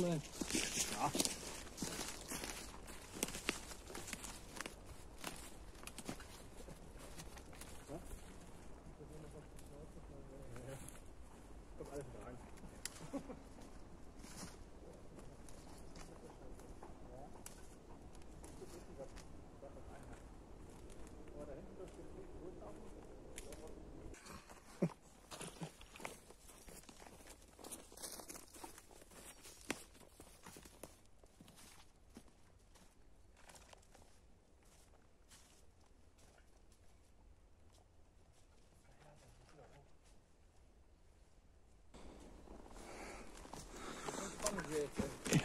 sein. Ja. Kommt alles wieder rein.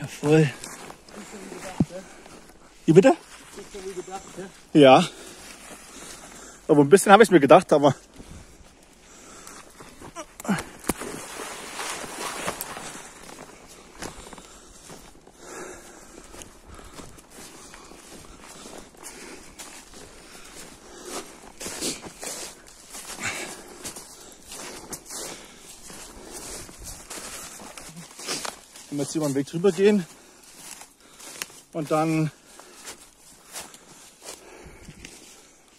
Ja, voll. Wie bitte? Ja. Aber ein bisschen habe ich mir gedacht, aber. Wenn wir jetzt über den Weg drüber gehen und dann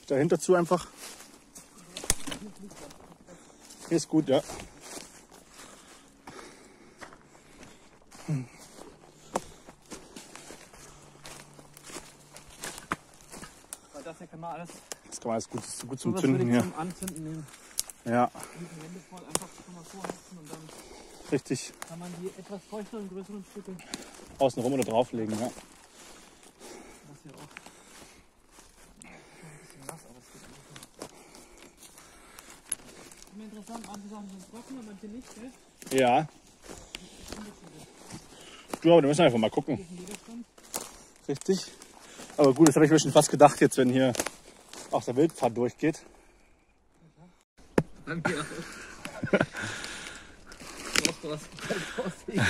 dahinter zu einfach. Hier ist gut, ja. Weil das hier kann man alles. Das kann man alles gut zum So Zünden hier. Zum Anzünden nehmen. Ja, Die Hände voll einfach schon mal vorheizen und dann richtig. kann man die etwas feuchteren, größeren Stücke. Außen rum oder drauflegen, ja. Das hier auch. Schon ein bisschen nass, aber es geht einfach. Immer interessant, manche Sachen sind trocken, manche nicht, gell? Ja. Du, aber da müssen wir einfach mal gucken. Richtig. Aber gut, das habe ich mir schon fast gedacht jetzt, wenn hier auch der Wildpfad durchgeht. Danke auch. Du hast was aussehen.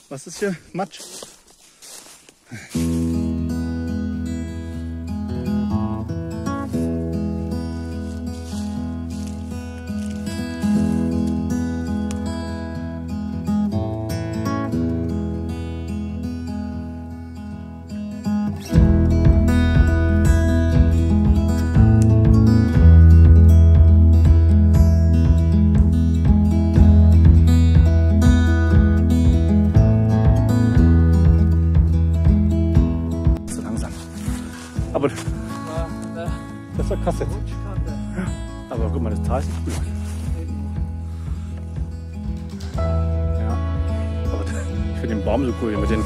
Was ist hier? Matsch? Aber das war krass jetzt. Aber guck mal, das Tal sieht cool aus. Ja. Aber ich finde den Baum so cool mit den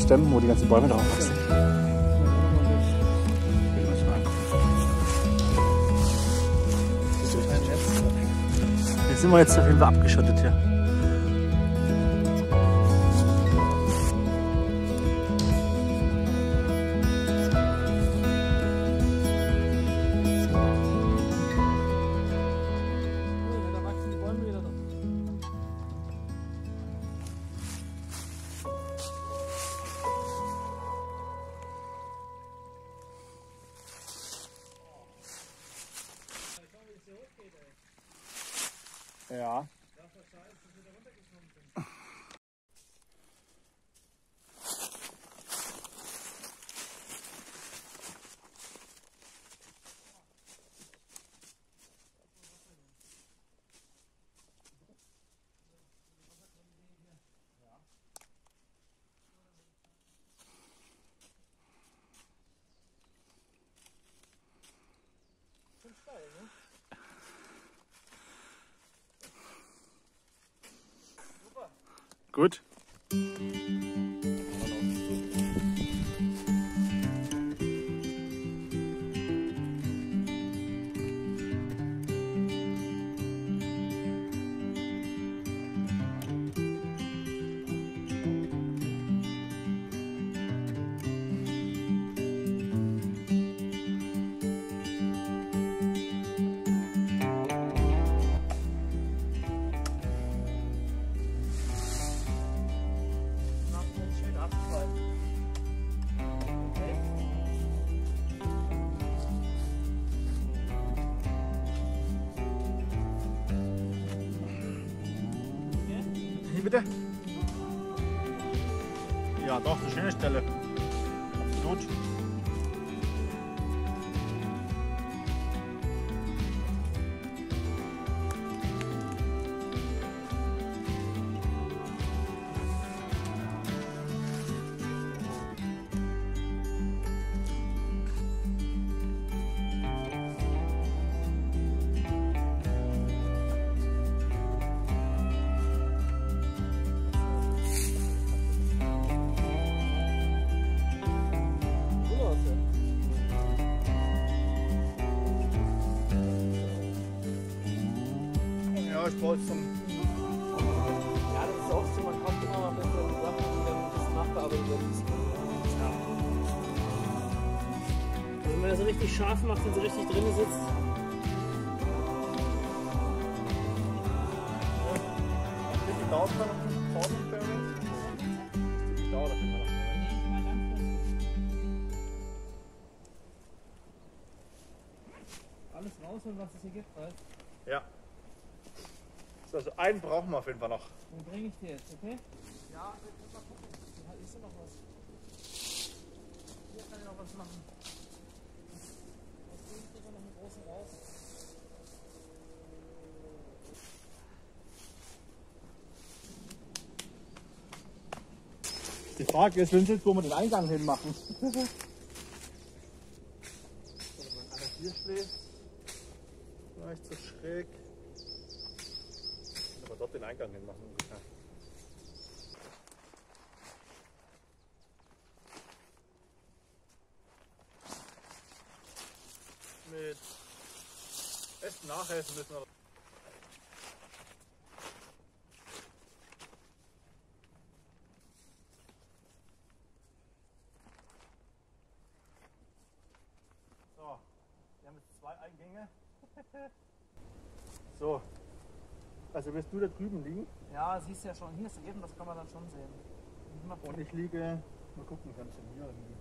Stämmen, wo die ganzen Bäume drauf wachsen. Jetzt sind wir jetzt auf jeden Fall abgeschottet hier. Ja. Gut. Wie bitte? Ja, doch, eine schöne Stelle. Absolut. Ja, ich brauche zum. Ja, das ist auch so, man kauft immer mal bessere Sachen, die dann ein bisschen nachbearbeitet werden müssen. Ja. Also wenn man das so richtig scharf macht und so richtig drin sitzt. Die dauert noch ein paar Pause. Die dauert auf jeden Fall noch. Alles rausholen, was es hier gibt, halt. Ja. So, also einen brauchen wir auf jeden Fall noch. Den bringe ich dir jetzt, okay? Ja, ich muss mal gucken. Ja, ist da noch was? Hier kann ich noch was machen. Was bringe ich dir noch einen großen raus? Die Frage ist, Vincent, wo wir den Eingang hin machen. Wenn man einer hier schläft, vielleicht so schräg. Aber dort den Eingang hin machen ungefähr. Mit Essen nachessen müssen wir. So, wir haben jetzt 2 Eingänge. So, also wirst du da drüben liegen Ja, siehst ja schon. Hier ist eben, das kann man dann schon sehen. und ich liege, mal gucken, kann ich denn hier irgendwie.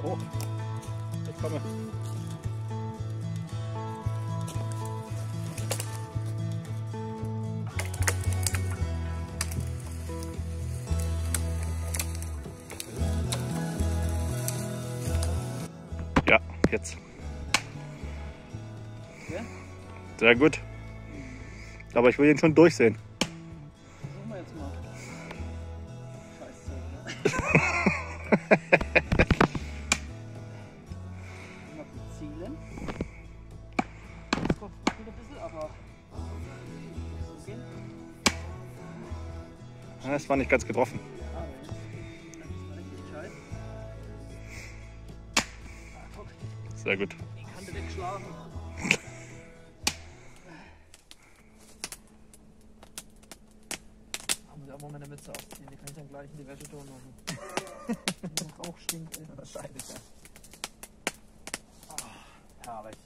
hoch. Ich komme. Ja, jetzt. Ja? Sehr gut. Aber ich will ihn schon durchsehen. Versuchen wir jetzt mal. Scheiße. Mal zielen. Das kommt wieder ein bisschen, aber so gehen. Ja, das war nicht ganz getroffen. Aber jetzt. Das war richtig scheiße. Ah, guck. Sehr gut. Die Kante wegschlagen. Muss ich auch mal meine Mütze aufziehen, die kann ich dann gleich in die Wäsche tun machen. Der Rauch stinkt, ey. Wahrscheinlich, ja. Herrlich.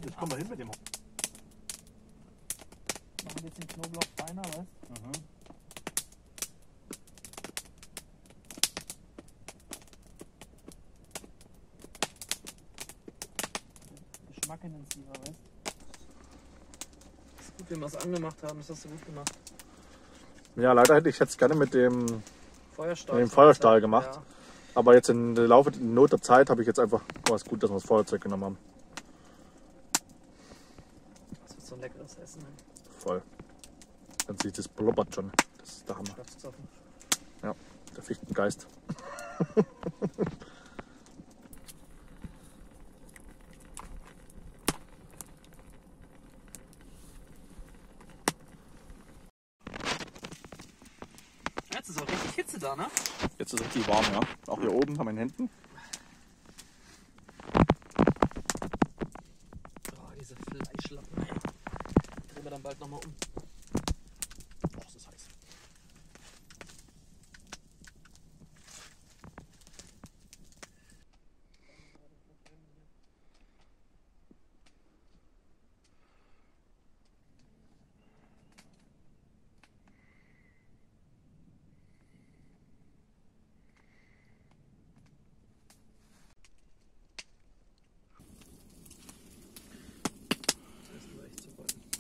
Jetzt kommen wir hin mit dem. Machen jetzt den Knoblauch feiner, weißt du? Geschmack intensiver, weißt du? Ist gut, wie wir es angemacht haben, das hast du gut gemacht. Ja, leider hätte ich jetzt gerne mit dem Feuerstahl. gemacht. Ja. Aber jetzt im Laufe der Not der Zeit habe ich jetzt einfach, war es gut, dass wir das Feuerzeug genommen haben. Das wird so ein leckeres Essen. Ne? Voll. Dann sieht das blubbert schon. Das ist der Hammer. Schnappzoffen. Ja, der Fichtengeist. Jetzt ist auch richtig Hitze da, ne? Jetzt ist es richtig warm, ja. Auch hier oben an meinen Händen. Oh, diese Fleischlappen, ey. Drehen wir dann bald nochmal um. Oh, das ist heiß.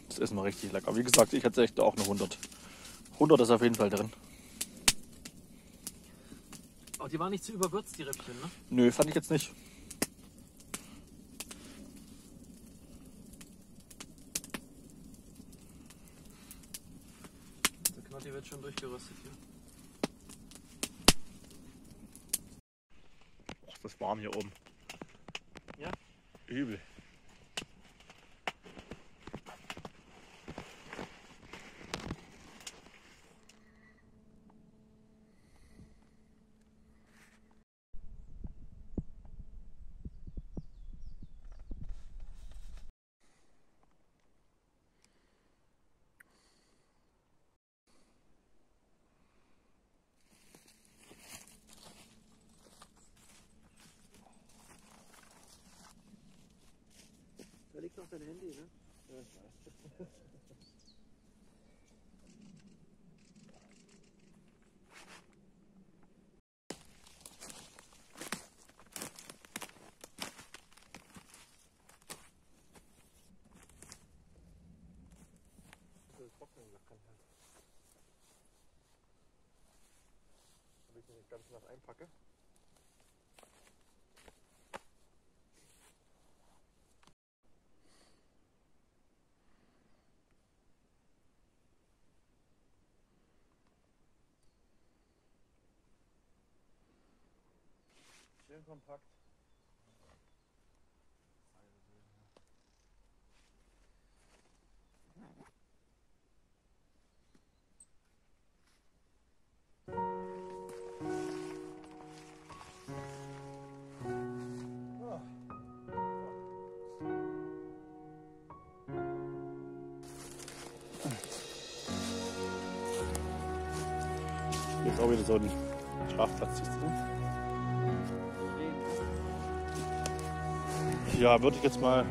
Das ist noch richtig lecker. Wie gesagt, ich hätte echt auch eine 100. 100 ist auf jeden Fall drin. Oh, die waren nicht zu überwürzt, die Rippchen, ne? Nö, fand ich jetzt nicht. Der Knotti wird schon durchgeröstet hier. Och, das ist warm hier oben. Ja? Übel. Da liegt noch dein Handy, ne? Ja, ich weiß. Trocknen kann halt. Ob ich den nicht ganz nass einpacke. Schön kompakt. Hier ist auch wieder so ein Schlafplatz. Siehst du? Ja, würde ich jetzt mal